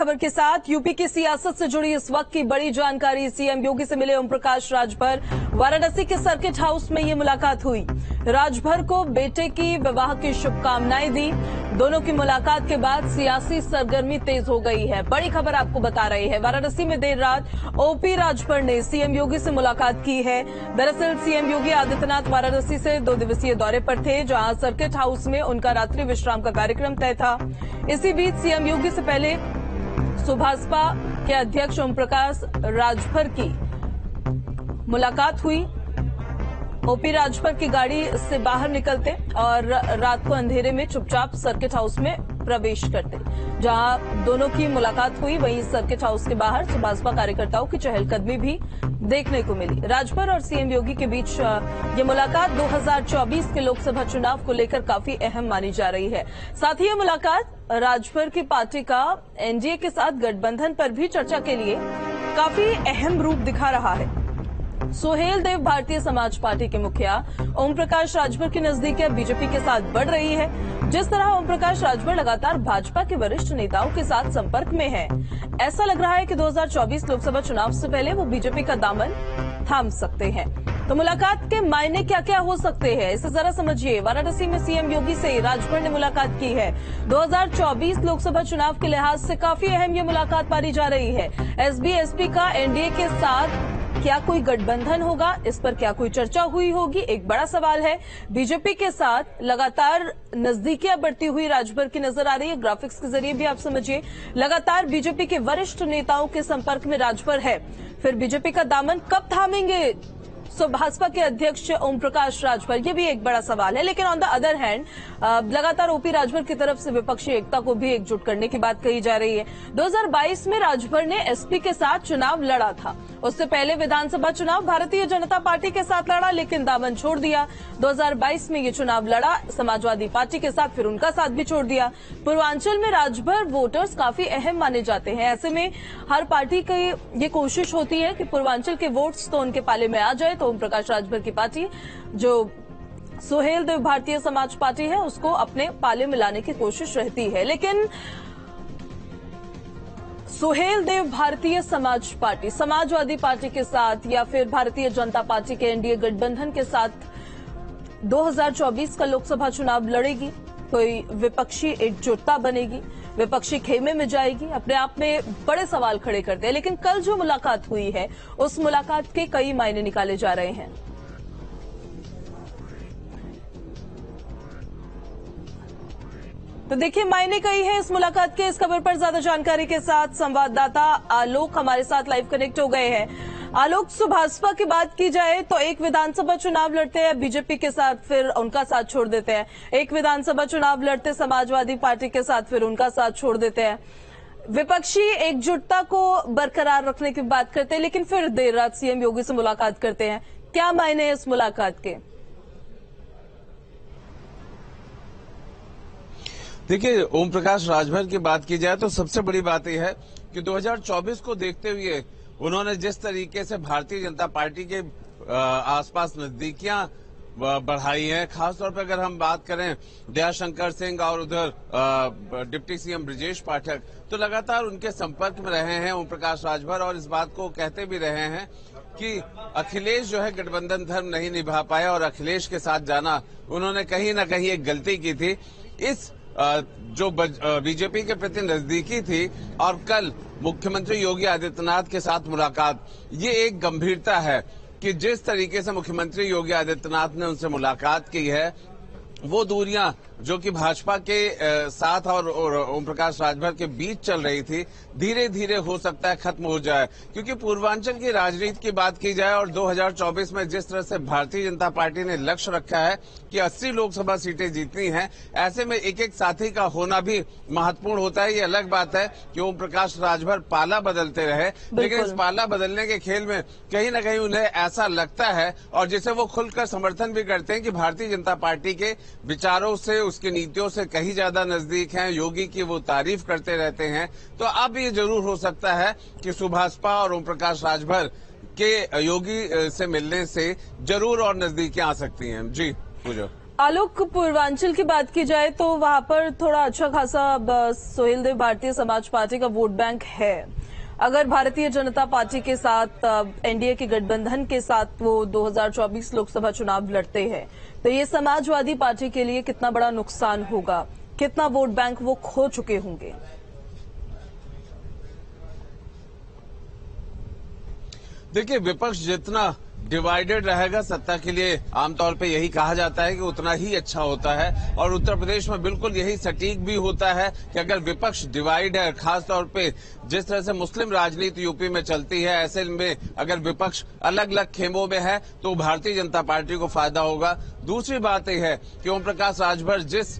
खबर के साथ यूपी की सियासत से जुड़ी इस वक्त की बड़ी जानकारी। सीएम योगी से मिले ओम प्रकाश राजभर। वाराणसी के सर्किट हाउस में ये मुलाकात हुई। राजभर को बेटे की विवाह की शुभकामनाएं दी। दोनों की मुलाकात के बाद सियासी सरगर्मी तेज हो गई है। बड़ी खबर आपको बता रही है। वाराणसी में देर रात ओपी राजभर ने सीएम योगी से मुलाकात की है। दरअसल सीएम योगी आदित्यनाथ वाराणसी से 2 दिवसीय दौरे पर थे, जहां सर्किट हाउस में उनका रात्रि विश्राम का कार्यक्रम तय था। इसी बीच सीएम योगी से पहले सुभाषपा के अध्यक्ष ओम प्रकाश राजभर की मुलाकात हुई। ओपी राजभर की गाड़ी से बाहर निकलते और रात को अंधेरे में चुपचाप सर्किट हाउस में प्रवेश करते। जहां दोनों की मुलाकात हुई, वहीं सर्किट हाउस के बाहर सुभाषपा कार्यकर्ताओं की चहलकदमी भी देखने को मिली। राजभर और सीएम योगी के बीच ये मुलाकात 2024 के लोकसभा चुनाव को लेकर काफी अहम मानी जा रही है। साथ ही ये मुलाकात राजभर की पार्टी का एनडीए के साथ गठबंधन पर भी चर्चा के लिए काफी अहम रूप दिखा रहा है। सुहेल देव भारतीय समाज पार्टी के मुखिया ओम प्रकाश राजभर की नजदीकियां बीजेपी के साथ बढ़ रही है। जिस तरह ओम प्रकाश राजभर लगातार भाजपा के वरिष्ठ नेताओं के साथ संपर्क में है, ऐसा लग रहा है कि 2024 लोकसभा चुनाव से पहले वो बीजेपी का दामन थाम सकते हैं। तो मुलाकात के मायने क्या क्या हो सकते हैं, इसे जरा समझिए। वाराणसी में सीएम योगी से राजभर ने मुलाकात की है। 2024 लोकसभा चुनाव के लिहाज से काफी अहम ये मुलाकात मानी जा रही है। एसबी-एसपी का एनडीए के साथ क्या कोई गठबंधन होगा, इस पर क्या कोई चर्चा हुई होगी, एक बड़ा सवाल है। बीजेपी के साथ लगातार नजदीकियां बढ़ती हुई राजभर की नजर आ रही है। ग्राफिक्स के जरिए भी आप समझिए, लगातार बीजेपी के वरिष्ठ नेताओं के संपर्क में राजभर है। फिर बीजेपी का दामन कब थामेंगे भाजपा के अध्यक्ष ओम प्रकाश राजभर, ये भी एक बड़ा सवाल है। लेकिन ऑन द अदर हैंड लगातार ओपी राजभर की तरफ से विपक्षी एकता को भी एकजुट करने की बात कही जा रही है। 2022 में राजभर ने एसपी के साथ चुनाव लड़ा था। उससे पहले विधानसभा चुनाव भारतीय जनता पार्टी के साथ लड़ा, लेकिन दामन छोड़ दिया। 2022 में ये चुनाव लड़ा समाजवादी पार्टी के साथ, फिर उनका साथ भी छोड़ दिया। पूर्वांचल में राजभर वोटर्स काफी अहम माने जाते हैं। ऐसे में हर पार्टी की ये कोशिश होती है कि पूर्वांचल के वोट्स तो उनके पाले में आ जाए। तो ओम प्रकाश राजभर की पार्टी, जो सुहेल देव भारतीय समाज पार्टी है, उसको अपने पाले में लाने की कोशिश रहती है। लेकिन सुहेल देव भारतीय समाज पार्टी समाजवादी पार्टी के साथ या फिर भारतीय जनता पार्टी के एनडीए गठबंधन के साथ 2024 का लोकसभा चुनाव लड़ेगी? कोई विपक्षी एकजुटता बनेगी, विपक्षी खेमे में जाएगी? अपने आप में बड़े सवाल खड़े करते हैं। लेकिन कल जो मुलाकात हुई है, उस मुलाकात के कई मायने निकाले जा रहे हैं। तो देखिए, मायने कई है इस मुलाकात के। इस खबर पर ज्यादा जानकारी के साथ संवाददाता आलोक हमारे साथ लाइव कनेक्ट हो गए हैं। आलोक, सुभाषपा की बात की जाए तो एक विधानसभा चुनाव लड़ते हैं बीजेपी के साथ, फिर उनका साथ छोड़ देते हैं। एक विधानसभा चुनाव लड़ते समाजवादी पार्टी के साथ, फिर उनका साथ छोड़ देते हैं। विपक्षी एकजुटता को बरकरार रखने की बात करते हैं, लेकिन फिर देर रात सीएम योगी से मुलाकात करते हैं। क्या मायने हैं इस मुलाकात के? देखिए, ओम प्रकाश राजभर की बात की जाए तो सबसे बड़ी बात यह है कि 2024 को देखते हुए उन्होंने जिस तरीके से भारतीय जनता पार्टी के आसपास नजदीकियां बढ़ाई हैं, खासतौर पर अगर हम बात करें दयाशंकर सिंह और उधर डिप्टी सीएम ब्रजेश पाठक, तो लगातार उनके संपर्क में रहे हैं ओम प्रकाश राजभर और इस बात को कहते भी रहे हैं कि अखिलेश जो है गठबंधन धर्म नहीं निभा पाया और अखिलेश के साथ जाना उन्होंने कहीं ना कहीं एक गलती की थी। इस जो बीजेपी के प्रति नजदीकी थी और कल मुख्यमंत्री योगी आदित्यनाथ के साथ मुलाकात, ये एक गंभीरता है कि जिस तरीके से मुख्यमंत्री योगी आदित्यनाथ ने उनसे मुलाकात की है, वो दूरियां जो कि भाजपा के साथ और ओम प्रकाश राजभर के बीच चल रही थी, धीरे धीरे हो सकता है खत्म हो जाए। क्योंकि पूर्वांचल की राजनीति की बात की जाए और 2024 में जिस तरह से भारतीय जनता पार्टी ने लक्ष्य रखा है कि 80 लोकसभा सीटें जीतनी हैं, ऐसे में एक एक साथी का होना भी महत्वपूर्ण होता है। ये अलग बात है कि ओम प्रकाश राजभर पाला बदलते रहे, लेकिन इस पाला बदलने के खेल में कहीं न कहीं उन्हें ऐसा लगता है और जिसे वो खुलकर समर्थन भी करते हैं कि भारतीय जनता पार्टी के विचारों से, उसकी नीतियों से कहीं ज्यादा नजदीक हैं। योगी की वो तारीफ करते रहते हैं। तो अब ये जरूर हो सकता है कि सुभाषपा और ओम प्रकाश राजभर के योगी से मिलने से जरूर और नजदीकियां आ सकती हैं। जी पूजा। आलोक, पूर्वांचल की बात की जाए तो वहां पर थोड़ा अच्छा खासा सोहेल देव भारतीय समाज पार्टी का वोट बैंक है। अगर भारतीय जनता पार्टी के साथ एनडीए के गठबंधन के साथ वो 2024 लोकसभा चुनाव लड़ते हैं तो ये समाजवादी पार्टी के लिए कितना बड़ा नुकसान होगा, कितना वोट बैंक वो खो चुके होंगे? देखिए, विपक्ष जितना डिवाइडेड रहेगा सत्ता के लिए आमतौर पे यही कहा जाता है कि उतना ही अच्छा होता है, और उत्तर प्रदेश में बिल्कुल यही सटीक भी होता है कि अगर विपक्ष डिवाइड है, खासतौर पे जिस तरह से मुस्लिम राजनीति यूपी में चलती है, ऐसे में अगर विपक्ष अलग अलग खेमों में है तो भारतीय जनता पार्टी को फायदा होगा। दूसरी बात यह है कि ओम प्रकाश राजभर जिस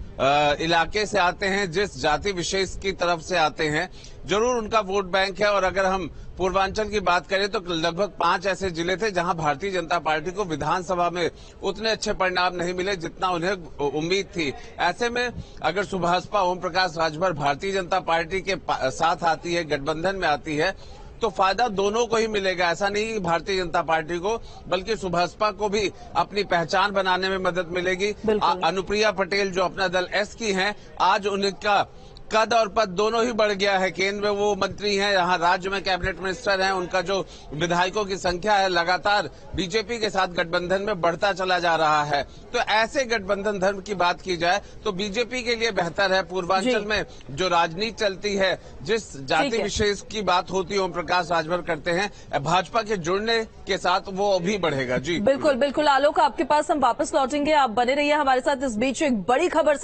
इलाके से आते हैं, जिस जाति विशेष की तरफ से आते हैं, जरूर उनका वोट बैंक है। और अगर हम पूर्वांचल की बात करें तो लगभग 5 ऐसे जिले थे जहां भारतीय जनता पार्टी को विधानसभा में उतने अच्छे परिणाम नहीं मिले जितना उन्हें उम्मीद थी। ऐसे में अगर सुभाषपा ओम प्रकाश राजभर भारतीय जनता पार्टी के साथ आती है, गठबंधन में आती है, तो फायदा दोनों को ही मिलेगा। ऐसा नहीं कि भारतीय जनता पार्टी को, बल्कि सुभाषपा को भी अपनी पहचान बनाने में मदद मिलेगी। अनुप्रिया पटेल जो अपना दल एस की हैं, आज उनका कद और पद दोनों ही बढ़ गया है। केंद्र में वो मंत्री हैं, यहाँ राज्य में कैबिनेट मिनिस्टर हैं। उनका जो विधायकों की संख्या है लगातार बीजेपी के साथ गठबंधन में बढ़ता चला जा रहा है। तो ऐसे गठबंधन धर्म की बात की जाए तो बीजेपी के लिए बेहतर है। पूर्वांचल में जो राजनीति चलती है, जिस जाति विशेष की बात होती है, ओम प्रकाश राजभर करते हैं, भाजपा के जुड़ने के साथ वो भी बढ़ेगा। जी बिल्कुल बिल्कुल आलोक, आपके पास हम वापस लौटेंगे, आप बने रहिए हमारे साथ। इस बीच एक बड़ी खबर